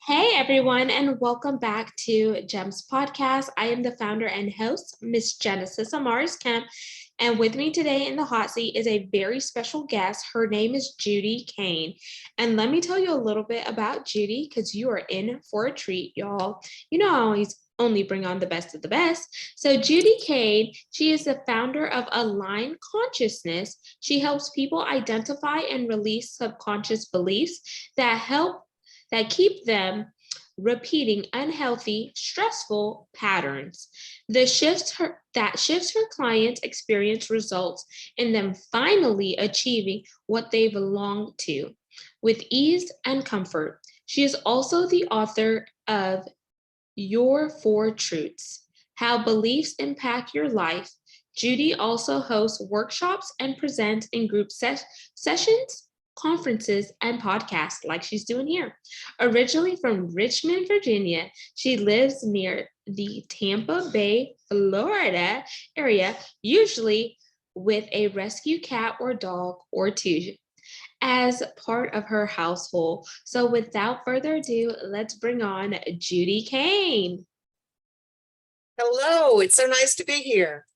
Hey everyone, and welcome back to GEMS Podcast. I am the founder and host, Miss Genesis Amaris Kemp, and with me today in the hot seat is a very special guest. Her name is Judy Kane, and let me tell you a little bit about Judy because you are in for a treat, y'all. You know I always only bring on the best of the best. So Judy Kane, she is the founder of Align Consciousness. She helps people identify and release subconscious beliefs that keep them repeating unhealthy, stressful patterns. That shifts her clients' experience results in them finally achieving what they belong to with ease and comfort. She is also the author of Your Four Truths: How Beliefs Impact Your Life. Judy also hosts workshops and presents in group sessions, conferences, and podcasts like she's doing here. Originally from Richmond, Virginia, she lives near the Tampa Bay, Florida area, usually with a rescue cat or dog or two as part of her household. So without further ado, let's bring on Judy Kane. Hello, it's so nice to be here.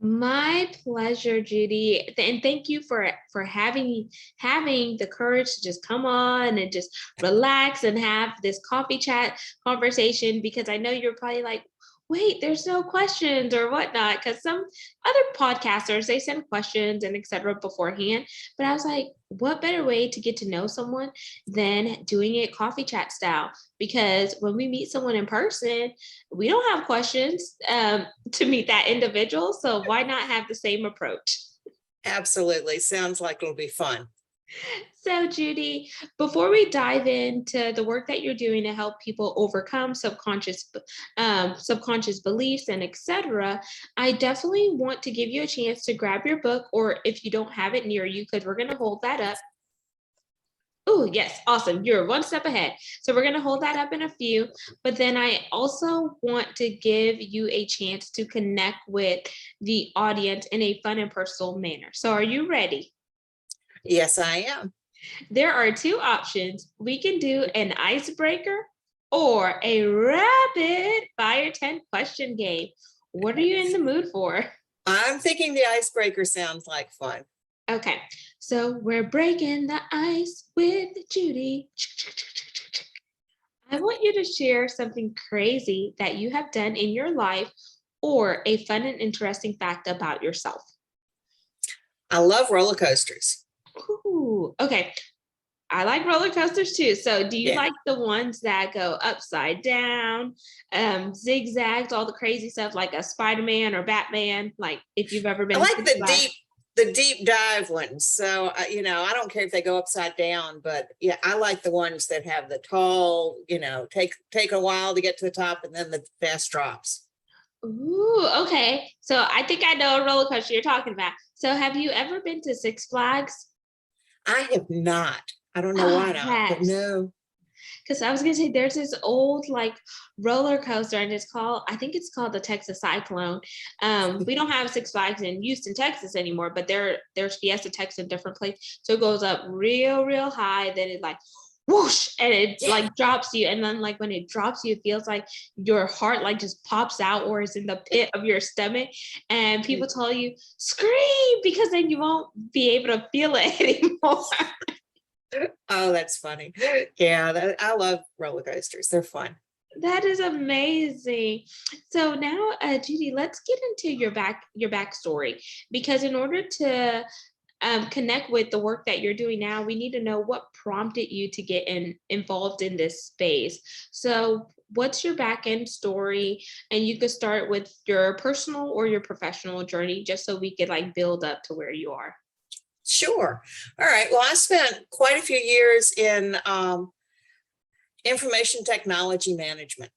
My pleasure, Judy, and thank you for having the courage to just come on and just relax and have this coffee chat conversation, because I know you're probably like, wait, there's no questions or whatnot, because some other podcasters, they send questions and etc. beforehand, but I was like, what better way to get to know someone than doing it coffee chat style? Because when we meet someone in person, we don't have questions to meet that individual. So why not have the same approach? Absolutely. Sounds like it'll be fun. So Judy, before we dive into the work that you're doing to help people overcome subconscious beliefs and etc., I definitely want to give you a chance to grab your book, or if you don't have it near you, because we're going to hold that up. Oh, yes. Awesome. You're one step ahead. So we're going to hold that up in a few, but then I also want to give you a chance to connect with the audience in a fun and personal manner. So are you ready? Yes, I am. There are two options. We can do an icebreaker or a rapid fire 10 question game. What are you in the mood for? I'm thinking the icebreaker sounds like fun. Okay, so we're breaking the ice with Judy. I want you to share something crazy that you have done in your life or a fun and interesting fact about yourself. I love roller coasters. Ooh, okay. I like roller coasters too. So do you like the ones that go upside down, zigzags, all the crazy stuff like a Spider-Man or Batman? Like if you've ever been. I like the deep dive ones. So, I don't care if they go upside down, but yeah, I like the ones that have the tall, take a while to get to the top and then the fast drops. Ooh, okay. So I think I know a roller coaster you're talking about. So have you ever been to Six Flags? I have not. I don't know why not, but no. Because I was gonna say there's this old like roller coaster, and I think it's called the Texas Cyclone. We don't have Six Flags in Houston, Texas anymore, but there's Fiesta Texas in different places. So it goes up real high, then it like whoosh, and it like drops you, and then like when it drops you, it feels like your heart like just pops out or is in the pit of your stomach, and people tell you scream because then you won't be able to feel it anymore. Oh, that's funny. Yeah, I love roller coasters. They're fun. That is amazing. So now, Judy, let's get into your backstory, because in order to connect with the work that you're doing now, we need to know what prompted you to get involved in this space. So what's your back end story? And you could start with your personal or your professional journey, just so we could like build up to where you are. Sure. All right. Well, I spent quite a few years in information technology management,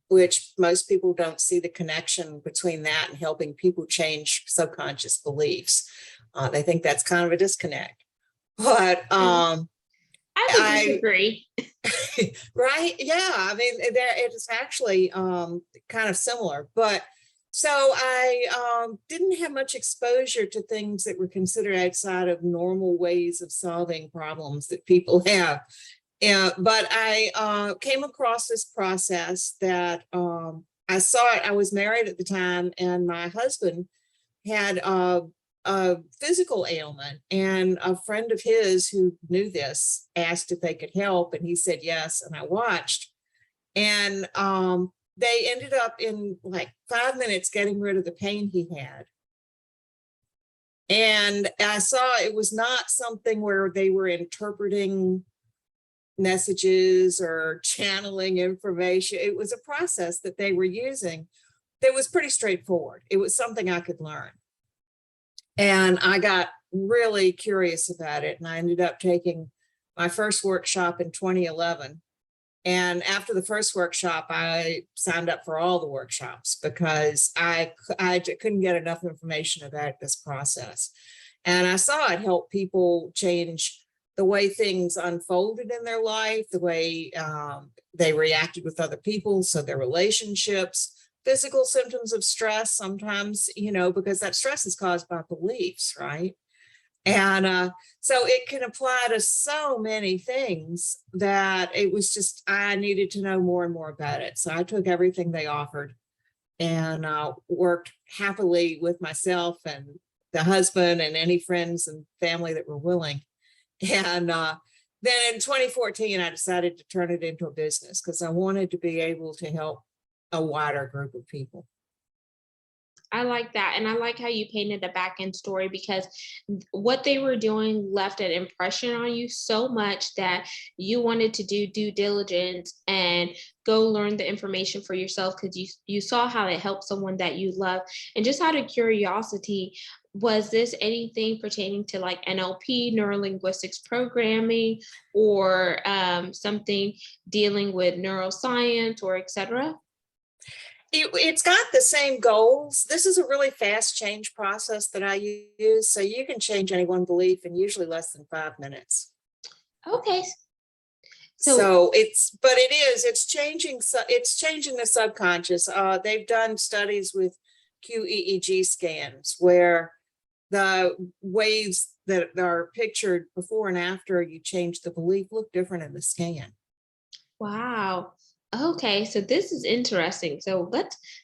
which most people don't see the connection between that and helping people change subconscious beliefs. They think that's kind of a disconnect. But I would disagree. Right? Yeah. I mean, it is actually kind of similar, but so I didn't have much exposure to things that were considered outside of normal ways of solving problems that people have. Yeah, but I came across this process that I saw it. I was married at the time, and my husband had a physical ailment, and a friend of his who knew this asked if they could help, and he said yes, and I watched, and they ended up in like 5 minutes getting rid of the pain he had. And I saw it was not something where they were interpreting messages or channeling information. It was a process that they were using that was pretty straightforward. It was something I could learn. And I got really curious about it. And I ended up taking my first workshop in 2011. And after the first workshop, I signed up for all the workshops because I couldn't get enough information about this process. And I saw it help people change the way things unfolded in their life, the way they reacted with other people, so their relationships, physical symptoms of stress sometimes, because that stress is caused by beliefs, right? And so it can apply to so many things that it was just, I needed to know more and more about it. So I took everything they offered and worked happily with myself and the husband and any friends and family that were willing. And then in 2014, I decided to turn it into a business because I wanted to be able to help a wider group of people. I like that. And I like how you painted a back end story, because what they were doing left an impression on you so much that you wanted to do due diligence and go learn the information for yourself, because you saw how it helped someone that you love. And just out of curiosity, was this anything pertaining to like NLP, neurolinguistics programming, or something dealing with neuroscience or etc.? It's got the same goals. This is a really fast change process that I use. So you can change any one belief in usually less than 5 minutes. Okay. So it's changing the subconscious. They've done studies with QEEG scans where the waves that are pictured before and after you change the belief look different in the scan. Wow. Okay, so this is interesting. So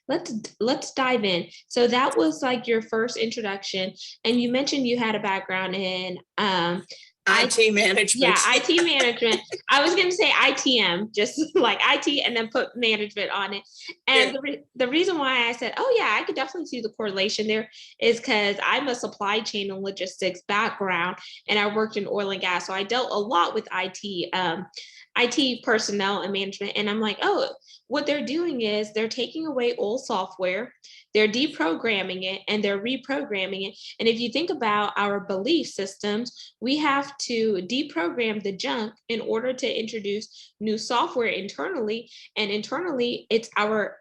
let's dive in. So that was like your first introduction, and you mentioned you had a background in IT management. Yeah, IT management. I was going to say ITM, just like IT, and then put management on it. And the reason why I said, oh yeah, I could definitely see the correlation there is because I'm a supply chain and logistics background, and I worked in oil and gas, so I dealt a lot with IT personnel and management. And I'm like, oh, what they're doing is they're taking away old software, they're deprogramming it, and they're reprogramming it. And if you think about our belief systems, we have to deprogram the junk in order to introduce new software internally. And internally, it's our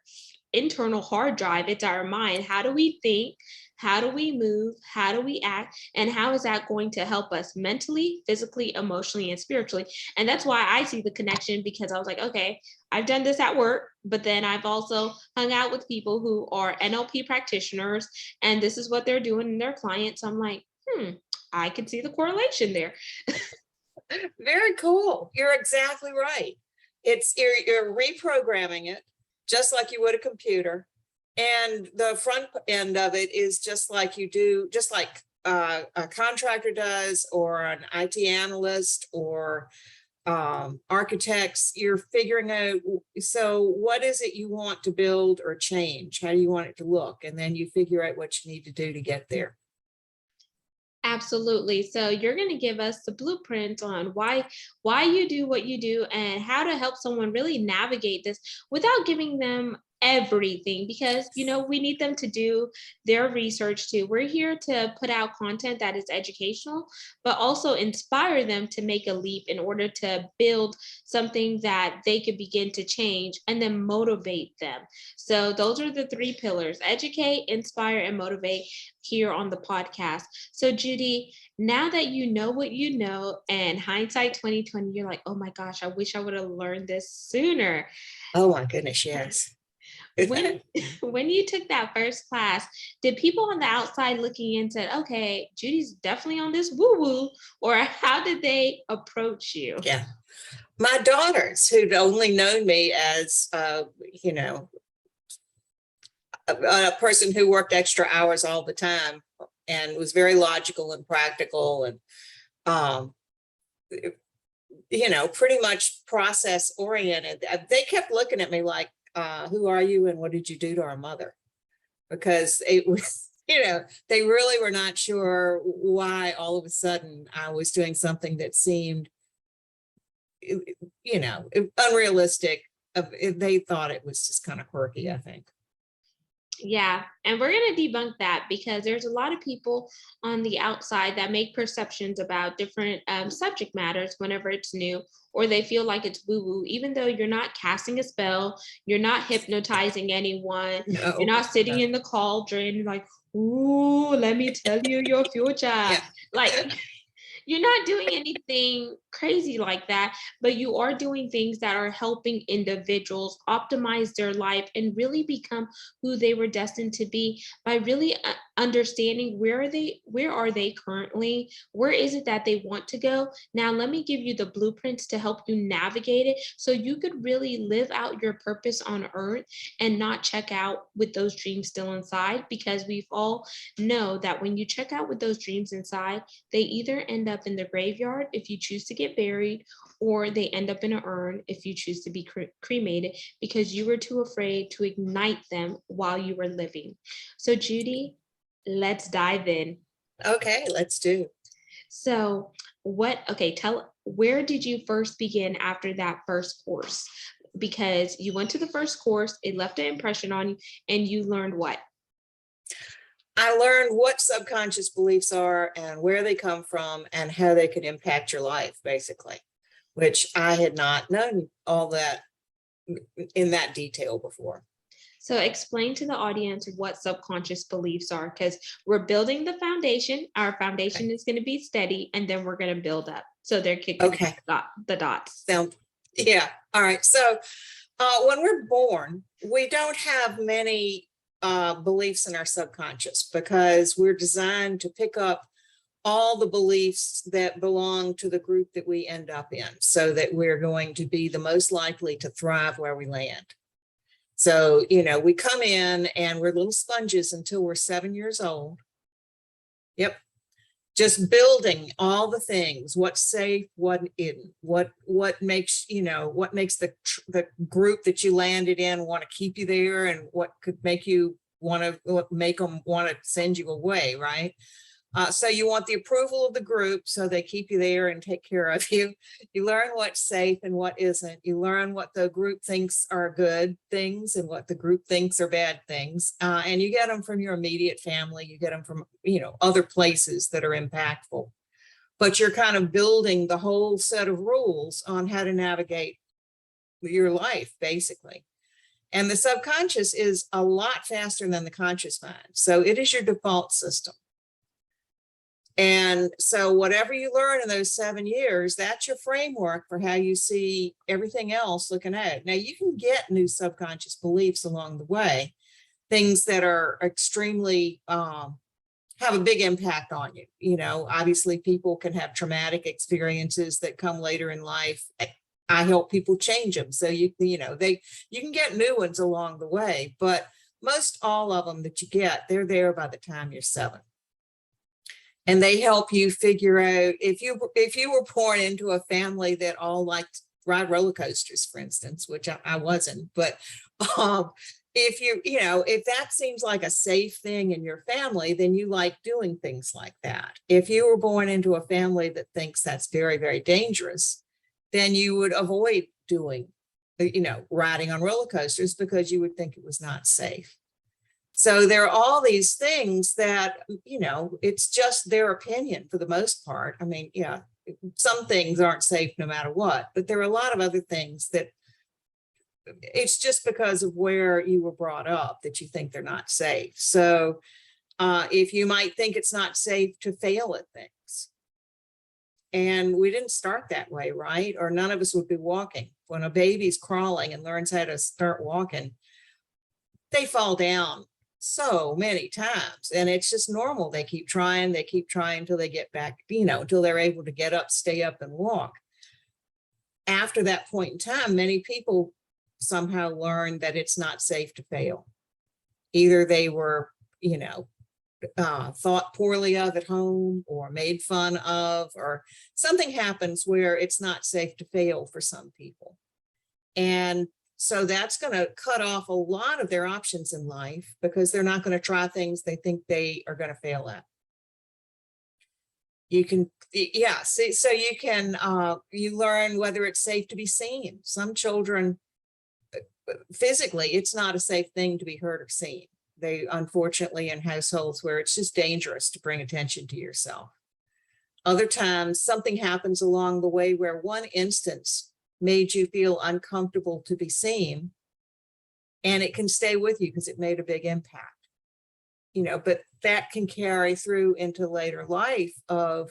internal hard drive, it's our mind. How do we think? How do we move? How do we act? And how is that going to help us mentally, physically, emotionally, and spiritually? And that's why I see the connection, because I was like, okay, I've done this at work, but then I've also hung out with people who are NLP practitioners, and this is what they're doing in their clients. So I'm like, I could see the correlation there. Very cool. You're exactly right. You're reprogramming it just like you would a computer. And the front end of it is just like a contractor does, or an IT analyst, or architects. You're figuring out, so what is it you want to build or change? How do you want it to look? And then you figure out what you need to do to get there. Absolutely. So you're going to give us the blueprint on why you do what you do, and how to help someone really navigate this without giving them everything, because we need them to do their research too. We're here to put out content that is educational, but also inspire them to make a leap in order to build something that they could begin to change, and then motivate them. So those are the 3 pillars: educate, inspire, and motivate, here on the podcast. So Judy, now that you know what you know, and hindsight 2020, you're like, oh my gosh, I wish I would have learned this sooner. Oh my goodness, yes. When you took that first class, did people on the outside looking in said, okay, Judy's definitely on this woo-woo, or how did they approach you? Yeah. My daughters, who'd only known me as, you know, a person who worked extra hours all the time and was very logical and practical and, you know, pretty much process oriented. They kept looking at me like, who are you and what did you do to our mother? Because it was, you know, they really were not sure why all of a sudden I was doing something that seemed, you know, unrealistic. They thought it was just kind of quirky, I think. Yeah, and we're going to debunk that because there's a lot of people on the outside that make perceptions about different subject matters whenever it's new, or they feel like it's woo-woo, even though you're not casting a spell, you're not hypnotizing anyone, you're No, not sitting no. in the cauldron like, ooh, let me tell you your future. Yeah. Like, you're not doing anything crazy like that, but you are doing things that are helping individuals optimize their life and really become who they were destined to be by really understanding where are they currently, where is it that they want to go. Now let me give you the blueprints to help you navigate it so you could really live out your purpose on earth and not check out with those dreams still inside, because we've all know that when you check out with those dreams inside, they either end up in the graveyard if you choose to get buried, or they end up in an urn if you choose to be cremated because you were too afraid to ignite them while you were living. So, Judy, let's dive in. Okay, let's do. So, where did you first begin after that first course? Because you went to the first course, it left an impression on you, and you learned what? I learned what subconscious beliefs are and where they come from and how they could impact your life, basically, which I had not known all that in that detail before. So explain to the audience what subconscious beliefs are, because we're building the foundation. Our foundation is going to be steady, and then we're going to build up. So they're kicking the dots. Yeah. All right. So when we're born, we don't have many beliefs in our subconscious because we're designed to pick up all the beliefs that belong to the group that we end up in, so that we're going to be the most likely to thrive where we land. So, you know, we come in and we're little sponges until we're 7 years old. Yep. Just building all the things, what's safe, what isn't, what makes, you know, what makes the group that you landed in want to keep you there, and what could make you want to make them want to send you away, right? So you want the approval of the group, so they keep you there and take care of you. You learn what's safe and what isn't. You learn what the group thinks are good things and what the group thinks are bad things. And you get them from your immediate family. You get them from, you know, other places that are impactful. But you're kind of building the whole set of rules on how to navigate your life, basically. And the subconscious is a lot faster than the conscious mind. So it is your default system. And so whatever you learn in those 7 years, that's your framework for how you see everything else looking at. Now, you can get new subconscious beliefs along the way, things that are extremely, have a big impact on you. You know, obviously people can have traumatic experiences that come later in life. I help people change them. So you can get new ones along the way, but most all of them that you get, they're there by the time you're 7. And they help you figure out if you were born into a family that all liked ride roller coasters, for instance, which I wasn't, but if that seems like a safe thing in your family, then you like doing things like that. If you were born into a family that thinks that's very, very dangerous, then you would avoid doing, riding on roller coasters because you would think it was not safe. So there are all these things that, it's just their opinion for the most part. I mean, yeah, some things aren't safe no matter what, but there are a lot of other things that it's just because of where you were brought up that you think they're not safe. So if you might think it's not safe to fail at things. And we didn't start that way, right? Or none of us would be walking. When a baby's crawling and learns how to start walking, they fall down so many times, and it's just normal. They keep trying till they get back, till they're able to get up, stay up and walk. after that point in time, many people somehow learned that it's not safe to fail. Either they were, thought poorly of at home or made fun of, or something happens where it's not safe to fail for some people. And so that's going to cut off a lot of their options in life because they're not going to try things they think they are going to fail at. You can, see, so you can, you learn whether it's safe to be seen. Some children, physically, it's not a safe thing to be heard or seen. They, unfortunately, in households where it's just dangerous to bring attention to yourself. Other times, something happens along the way where one instance made you feel uncomfortable to be seen, and it can stay with you because it made a big impact. But that can carry through into later life of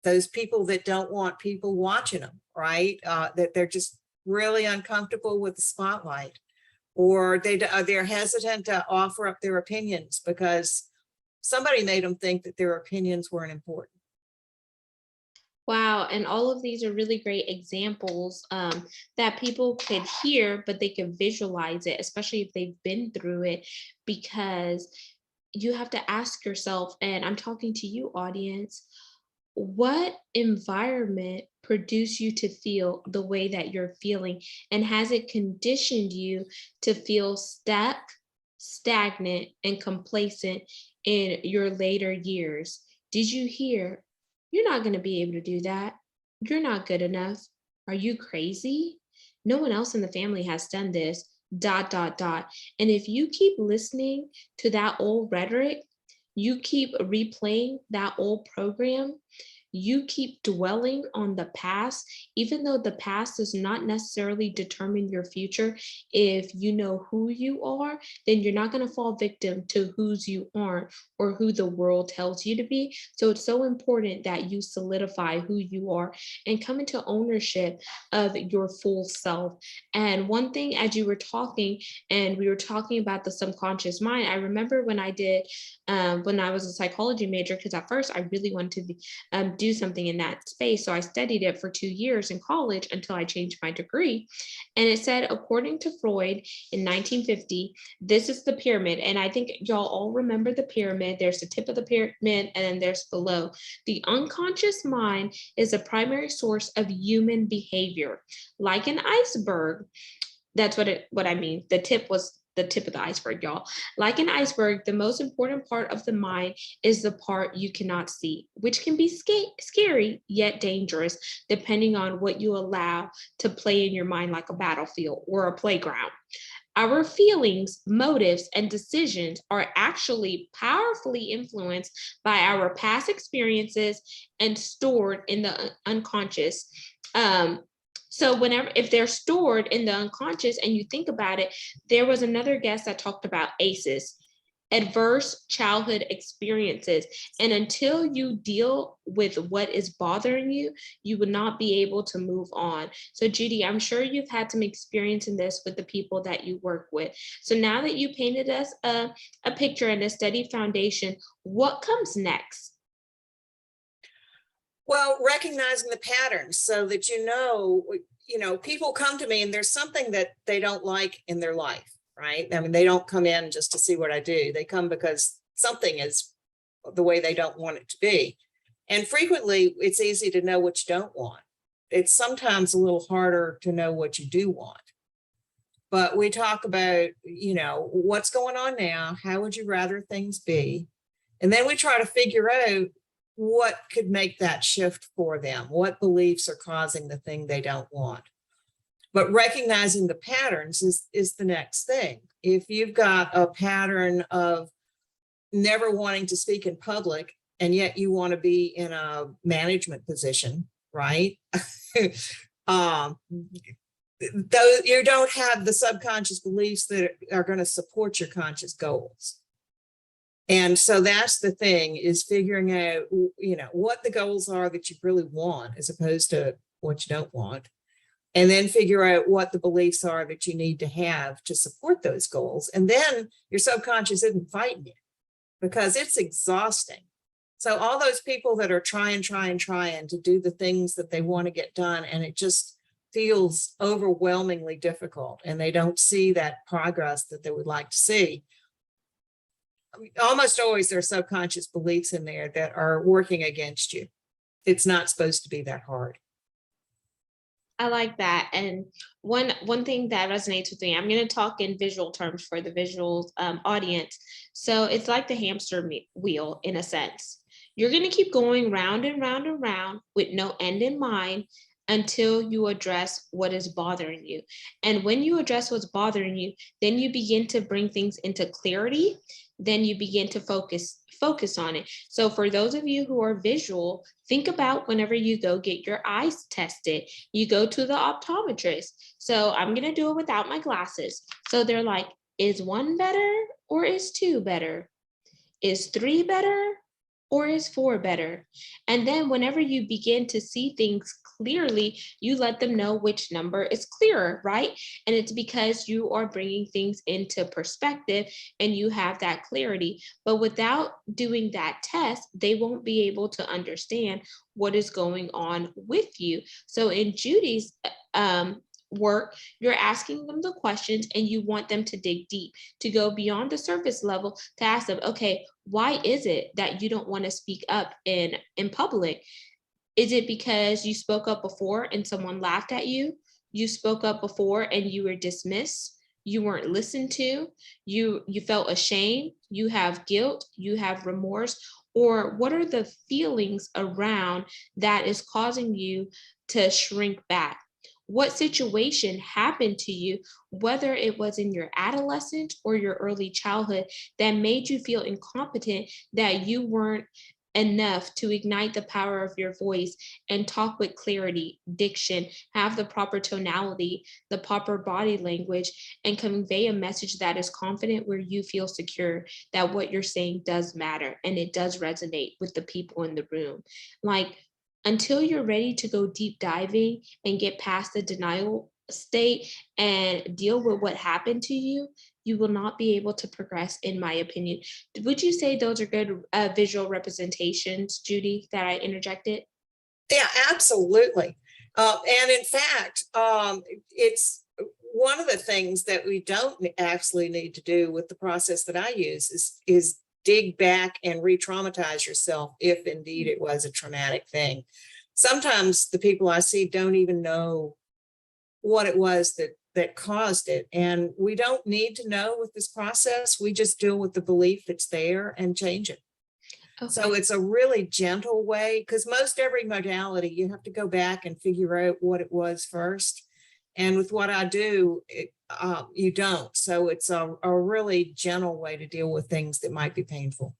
those people that don't want people watching them, right? That they're just really uncomfortable with the spotlight, or they're hesitant to offer up their opinions because somebody made them think that their opinions weren't important. Wow, and all of these are really great examples that people could hear, but they could visualize it, especially if they've been through it, because you have to ask yourself, and I'm talking to you, audience, what environment produced you to feel the way that you're feeling? And has it conditioned you to feel stuck, stagnant, and complacent in your later years? Did you hear, you're not going to be able to do that? You're not good enough. Are you crazy? No one else in the family has done this. ... And if you keep listening to that old rhetoric, you keep replaying that old program, you keep dwelling on the past, even though the past does not necessarily determine your future. If you know who you are, then you're not going to fall victim to whose you aren't or who the world tells you to be. So it's so important that you solidify who you are and come into ownership of your full self. And one thing, as you were talking, and we were talking about the subconscious mind, I remember when I did, when I was a psychology major, because at first I really wanted to do something in that space. So I studied it for 2 years in college until I changed my degree. And it said, according to Freud in 1950, this is the pyramid. And I think y'all all remember the pyramid. There's the tip of the pyramid and then there's below. The unconscious mind is a primary source of human behavior. Like an iceberg, that's what I mean. The tip was the tip of the iceberg, y'all. Like an iceberg, the most important part of the mind is the part you cannot see, which can be scary yet dangerous, depending on what you allow to play in your mind like a battlefield or a playground. Our feelings, motives, and decisions are actually powerfully influenced by our past experiences and stored in the unconscious. So if they're stored in the unconscious and you think about it, there was another guest that talked about ACEs, adverse childhood experiences. And until you deal with what is bothering you, you would not be able to move on. So Judy, I'm sure you've had some experience in this with the people that you work with. So now that you painted us a picture and a steady foundation, what comes next? Well, recognizing the patterns so that people come to me and there's something that they don't like in their life, right? I mean, they don't come in just to see what I do. They come because something is the way they don't want it to be. And frequently, it's easy to know what you don't want. It's sometimes a little harder to know what you do want. But we talk about, what's going on now? How would you rather things be? And then we try to figure out what could make that shift for them, what beliefs are causing the thing they don't want. But recognizing the patterns is the next thing. If you've got a pattern of never wanting to speak in public, and yet you want to be in a management position, right? Though you don't have the subconscious beliefs that are going to support your conscious goals. And so that's the thing, is figuring out, what the goals are that you really want as opposed to what you don't want. And then figure out what the beliefs are that you need to have to support those goals. And then your subconscious isn't fighting you because it's exhausting. So all those people that are trying to do the things that they want to get done, and it just feels overwhelmingly difficult and they don't see that progress that they would like to see, almost always there are subconscious beliefs in there that are working against you. It's not supposed to be that hard. I like that. And one thing that resonates with me, I'm going to talk in visual terms for the visual audience. So it's like the hamster wheel in a sense. You're going to keep going round and round and round with no end in mind until you address what is bothering you. And when you address what's bothering you, then you begin to bring things into clarity. Then you begin to focus on it. So for those of you who are visual, think about whenever you go get your eyes tested, you go to the optometrist. So I'm going to do it without my glasses. So they're like, is 1 better or is 2 better? Is 3 better or is 4 better? And then whenever you begin to see things clearly, you let them know which number is clearer, right? And it's because you are bringing things into perspective and you have that clarity. But without doing that test, they won't be able to understand what is going on with you. So in Judy's work, you're asking them the questions and you want them to dig deep, to go beyond the surface level, to ask them, okay, why is it that you don't want to speak up in public? Is it because you spoke up before and someone laughed at you? You spoke up before and you were dismissed? You weren't listened to? You felt ashamed? You have guilt? You have remorse? Or what are the feelings around that is causing you to shrink back? What situation happened to you, whether it was in your adolescence or your early childhood, that made you feel incompetent, that you weren't enough to ignite the power of your voice and talk with clarity, diction, have the proper tonality, the proper body language, and convey a message that is confident where you feel secure that what you're saying does matter and it does resonate with the people in the room. Like, until you're ready to go deep diving and get past the denial state and deal with what happened to you, you will not be able to progress, in my opinion. Would you say those are good visual representations, Judy, that I interjected? Yeah, absolutely. And in fact, it's one of the things that we don't actually need to do with the process that I use is dig back and re-traumatize yourself if indeed it was a traumatic thing. Sometimes the people I see don't even know what it was that caused it. And we don't need to know with this process. We just deal with the belief that's there and change it. Okay. So it's a really gentle way, because most every modality, you have to go back and figure out what it was first. And with what I do, you don't. So it's a really gentle way to deal with things that might be painful.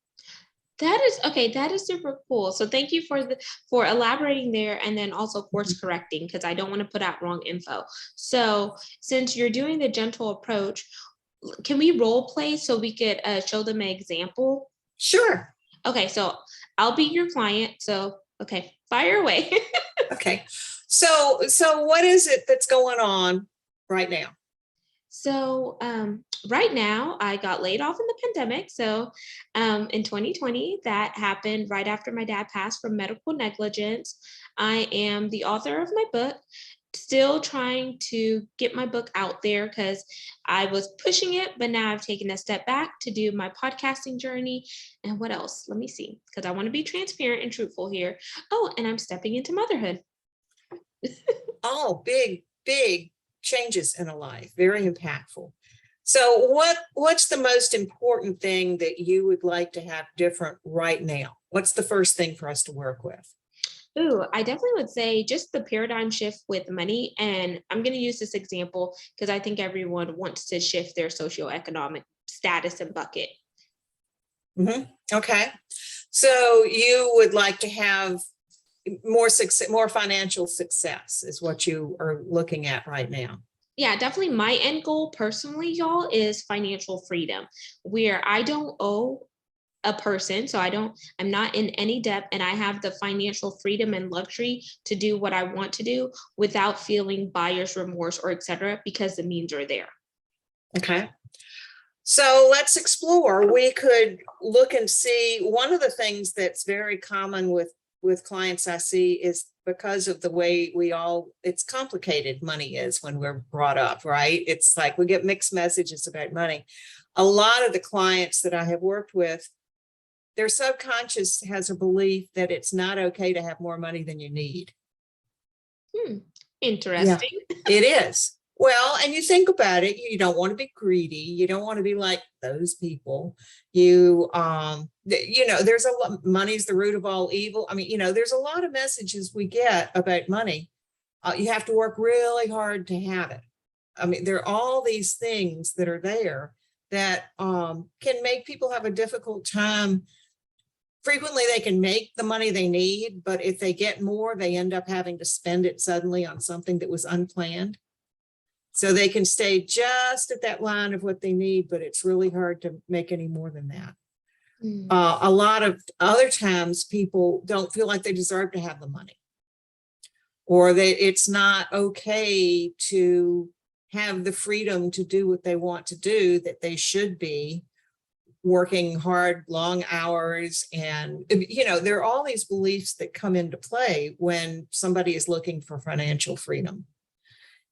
That is okay. That is super cool. So thank you for elaborating there, and then also course correcting, because I don't want to put out wrong info. So since you're doing the gentle approach, can we role play so we could show them an example? Sure. Okay, so I'll be your client. So okay, fire away. Okay. So what is it that's going on right now? So right now, I got laid off in the pandemic. So in 2020, that happened right after my dad passed from medical negligence. I am the author of my book, still trying to get my book out there because I was pushing it, but now I've taken a step back to do my podcasting journey. And what else? Let me see, because I want to be transparent and truthful here. Oh, and I'm stepping into motherhood. Oh, big changes in a life, very impactful. So what's the most important thing that you would like to have different right now? What's the first thing for us to work with? Ooh, I definitely would say just the paradigm shift with money. And I'm going to use this example because I think everyone wants to shift their socioeconomic status and bucket. Mm-hmm. Okay. So you would like to have more success, more financial success is what you are looking at right now. Yeah, definitely. My end goal personally, y'all, is financial freedom, where I don't owe a person. So I'm not in any debt, and I have the financial freedom and luxury to do what I want to do without feeling buyer's remorse or etc., because the means are there. Okay. So let's explore. We could look and see one of the things that's very common with with clients I see is because of the way it's complicated money is when we're brought up, right? It's like we get mixed messages about money. A lot of the clients that I have worked with, their subconscious has a belief that it's not okay to have more money than you need. Interesting. Yeah, it is. Well, and you think about it, you don't want to be greedy. You don't want to be like those people. There's a lot, money's the root of all evil. I mean, there's a lot of messages we get about money. You have to work really hard to have it. I mean, there are all these things that are there that can make people have a difficult time. Frequently, they can make the money they need, but if they get more, they end up having to spend it suddenly on something that was unplanned. So they can stay just at that line of what they need, but it's really hard to make any more than that. A lot of other times, people don't feel like they deserve to have the money, or it's not okay to have the freedom to do what they want to do, that they should be working hard, long hours. And, there are all these beliefs that come into play when somebody is looking for financial freedom.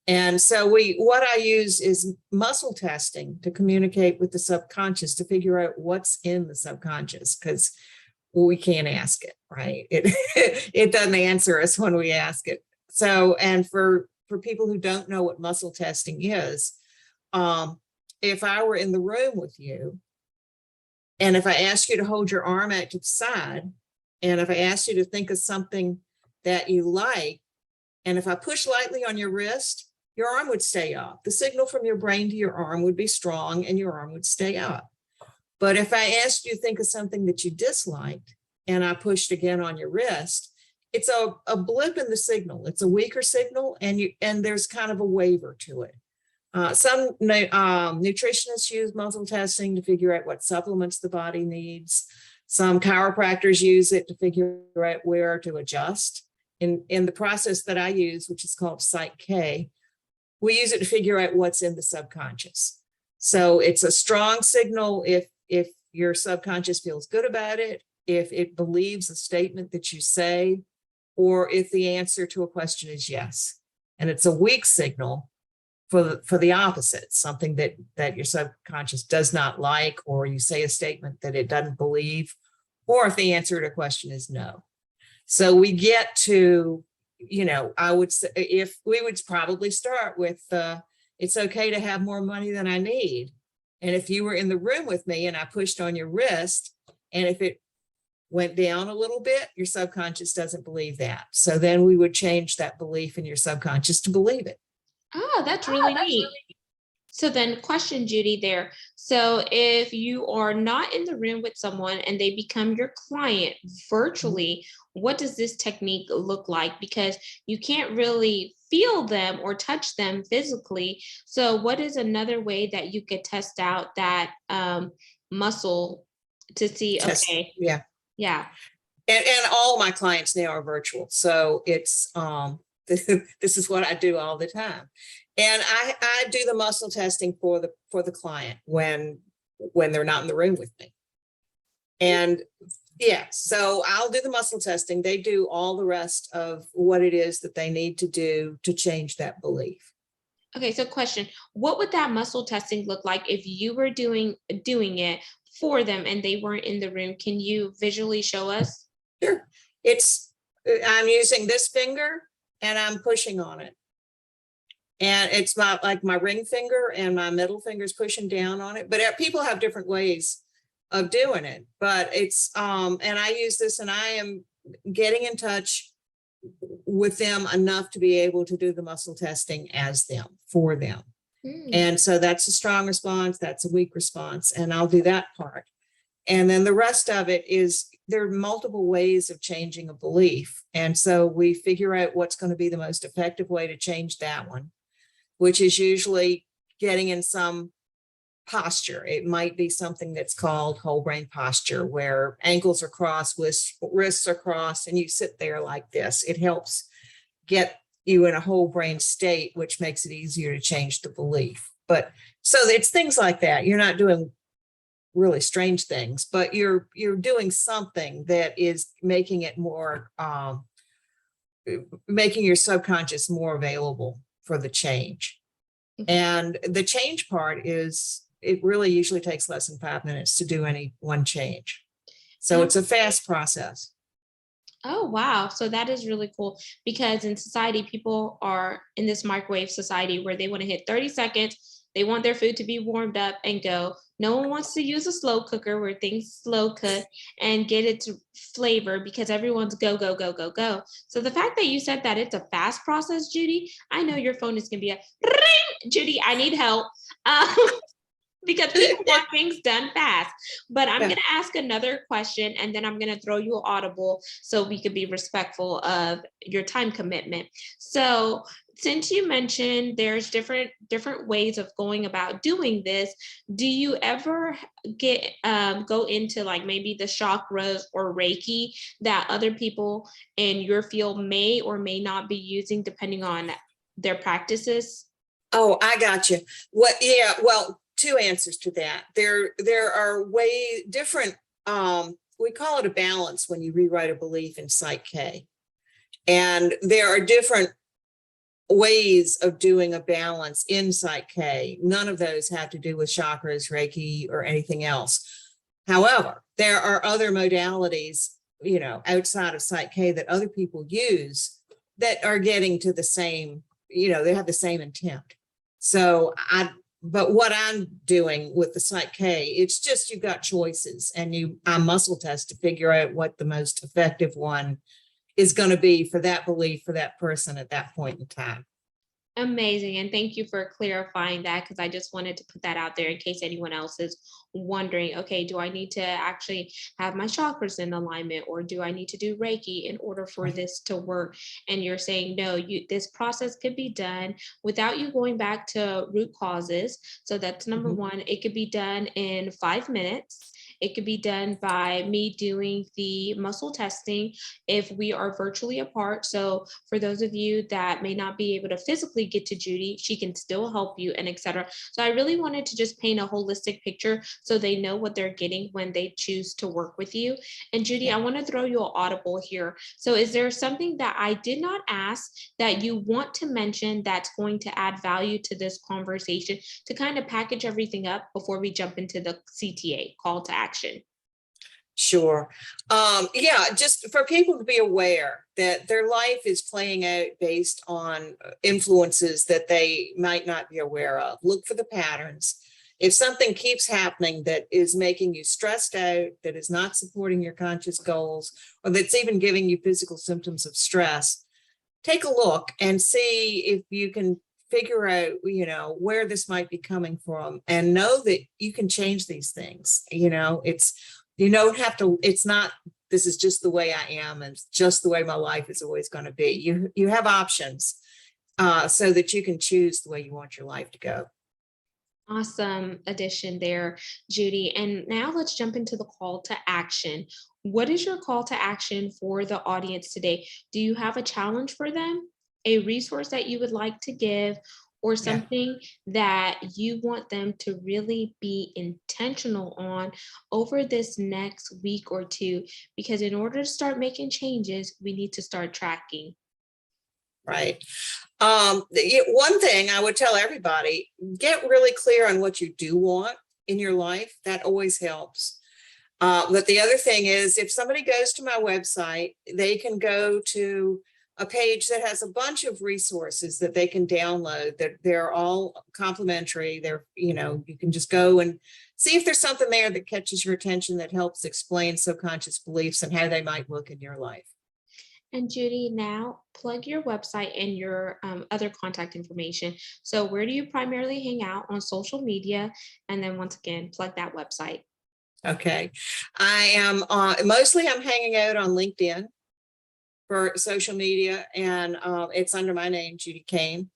And so what I use is muscle testing to communicate with the subconscious to figure out what's in the subconscious, because we can't ask it, right? It doesn't answer us when we ask it. So, and for people who don't know what muscle testing is, if I were in the room with you, and if I asked you to hold your arm out to the side, and if I asked you to think of something that you like, and if I push lightly on your wrist, your arm would stay up. The signal from your brain to your arm would be strong and your arm would stay up. But if I asked you to think of something that you disliked and I pushed again on your wrist, it's a blip in the signal. It's a weaker signal, and there's kind of a waver to it. Some nutritionists use muscle testing to figure out what supplements the body needs. Some chiropractors use it to figure out where to adjust. In the process that I use, which is called Psych K, we use it to figure out what's in the subconscious. So it's a strong signal if your subconscious feels good about it, if it believes a statement that you say, or if the answer to a question is yes. And it's a weak signal for the opposite, something that your subconscious does not like, or you say a statement that it doesn't believe, or if the answer to a question is no. So we get to, I would say, if we would probably start with, it's okay to have more money than I need. And if you were in the room with me and I pushed on your wrist, and if it went down a little bit, your subconscious doesn't believe that. So then we would change that belief in your subconscious to believe it. Oh, that's really neat. So then question, Judy, there. So if you are not in the room with someone and they become your client virtually, what does this technique look like? Because you can't really feel them or touch them physically. So what is another way that you could test out that muscle to see, okay. Yeah. Yeah. And all my clients now are virtual. So it's, this is what I do all the time. And I do the muscle testing for the client when they're not in the room with me. And yeah, so I'll do the muscle testing. They do all the rest of what it is that they need to do to change that belief. Okay, so question, what would that muscle testing look like if you were doing it for them and they weren't in the room? Can you visually show us? Sure. I'm using this finger and I'm pushing on it. And it's like my ring finger and my middle finger is pushing down on it. But people have different ways of doing it. But it's, and I use this and I am getting in touch with them enough to be able to do the muscle testing as them, for them. And so that's a strong response, that's a weak response, and I'll do that part. And then the rest of it is, there are multiple ways of changing a belief. And so we figure out what's going to be the most effective way to change that one, which is usually getting in some posture. It might be something that's called whole brain posture, where ankles are crossed, wrists are crossed, and you sit there like this. It helps get you in a whole brain state, which makes it easier to change the belief. But so it's things like that. You're not doing really strange things, but you're doing something that is making it more, making your subconscious more available for the change. And the change part is, it really usually takes less than 5 minutes to do any one change. So it's a fast process. Oh, wow. So that is really cool, because in society, people are in this microwave society where they want to hit 30 seconds. They want their food to be warmed up and go. No one wants to use a slow cooker where things slow cook and get it to flavor, because everyone's go, go, go, go, go. So the fact that you said that it's a fast process, Judy, I know your phone is going to be a ring. Judy, I need help. Because people want things done fast. But I'm going to ask another question, and then I'm going to throw you an audible so we could be respectful of your time commitment. So since you mentioned there's different ways of going about doing this, do you ever get go into like maybe the chakras or Reiki that other people in your field may or may not be using depending on their practices? Oh, I got you. What? Yeah. Well, two answers to that. There are way different. We call it a balance when you rewrite a belief in Psych K, and there are different ways of doing a balance in Psych K. None of those have to do with chakras, Reiki, or anything else. However, there are other modalities, outside of Psych K that other people use that are getting to the same, they have the same intent. So but what I'm doing with the Psych K, it's just, you've got choices, and I muscle test to figure out what the most effective one is going to be for that belief, for that person at that point in time. Amazing. And thank you for clarifying that, because I just wanted to put that out there in case anyone else is wondering, okay, do I need to actually have my chakras in alignment, or do I need to do Reiki in order for this to work? And you're saying, no, this process could be done without you going back to root causes. So that's number one. It could be done in 5 minutes. It could be done by me doing the muscle testing if we are virtually apart. So for those of you that may not be able to physically get to Judy, she can still help you, and etc. So I really wanted to just paint a holistic picture so they know what they're getting when they choose to work with you. And Judy, I want to throw you an audible here. So is there something that I did not ask that you want to mention that's going to add value to this conversation to kind of package everything up before we jump into the CTA, call to action? Sure. Yeah, just for people to be aware that their life is playing out based on influences that they might not be aware of. Look for the patterns. If something keeps happening that is making you stressed out, that is not supporting your conscious goals, or that's even giving you physical symptoms of stress, take a look and see if you can figure out, where this might be coming from, and know that you can change these things. You don't have to, it's not, this is just the way I am, and it's just the way my life is always going to be. You have options so that you can choose the way you want your life to go. Awesome addition there, Judy. And now let's jump into the call to action. What is your call to action for the audience today? Do you have a challenge for them, a resource that you would like to give, or something that you want them to really be intentional on over this next week or two? Because in order to start making changes, we need to start tracking. Right. One thing I would tell everybody, get really clear on what you do want in your life. That always helps. But the other thing is, if somebody goes to my website, they can go to a page that has a bunch of resources that they can download. That they're all complimentary. You can just go and see if there's something there that catches your attention, that helps explain subconscious beliefs and how they might look in your life. And Judy, now plug your website and your other contact information. So where do you primarily hang out on social media? And then once again, plug that website. Okay. I am mostly I'm hanging out on LinkedIn for social media, and it's under my name, Judy Kane.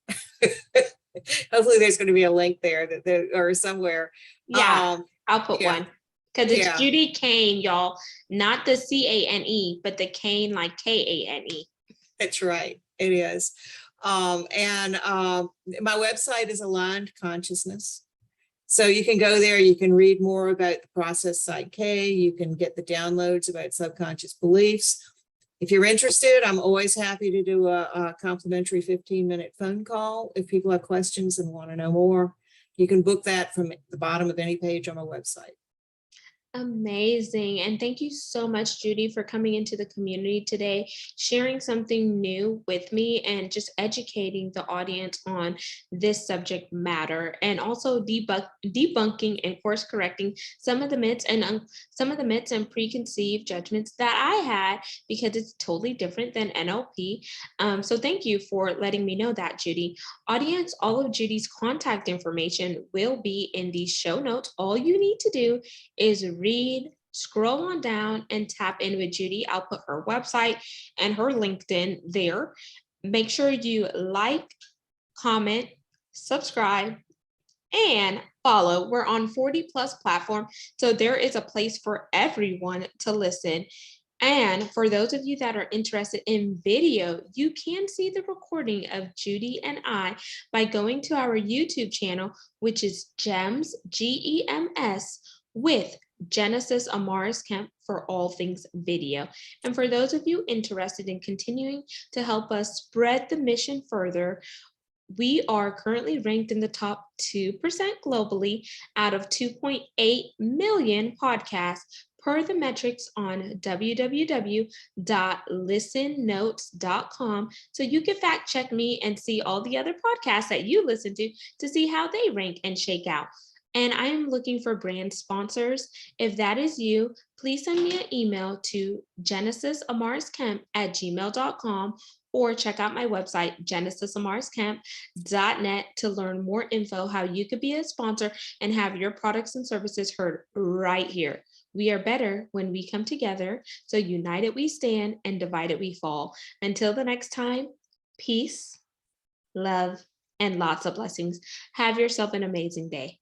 Hopefully there's going to be a link there or somewhere. Yeah, I'll put one. Because it's Judy Kane, y'all, not the CANE, but the Kane like KANE. That's right. It is. And my website is Aligned Consciousness. So you can go there, you can read more about the process Site K, you can get the downloads about subconscious beliefs. If you're interested, I'm always happy to do a complimentary 15-minute phone call. If people have questions and want to know more, you can book that from the bottom of any page on my website. Amazing. And thank you so much, Judy, for coming into the community today, sharing something new with me and just educating the audience on this subject matter, and also debunking and course correcting some of the myths and preconceived judgments that I had, because it's totally different than NLP. So thank you for letting me know that, Judy. Audience, all of Judy's contact information will be in the show notes. All you need to do is read, scroll on down, and tap in with Judy. I'll put her website and her LinkedIn there. Make sure you like, comment, subscribe, and follow. We're on 40 plus platform, so there is a place for everyone to listen. And for those of you that are interested in video, you can see the recording of Judy and I by going to our YouTube channel, which is GEMS, GEMS, with Genesis Amaris Kemp, for all things video. And for those of you interested in continuing to help us spread the mission further, we are currently ranked in the top 2% globally out of 2.8 million podcasts per the metrics on www.listennotes.com. So you can fact check me and see all the other podcasts that you listen to see how they rank and shake out. And I am looking for brand sponsors. If that is you, please send me an email to genesisamarisKemp@gmail.com, or check out my website, genesisamarisKemp.net, to learn more info how you could be a sponsor and have your products and services heard right here. We are better when we come together. So united we stand and divided we fall. Until the next time, peace, love, and lots of blessings. Have yourself an amazing day.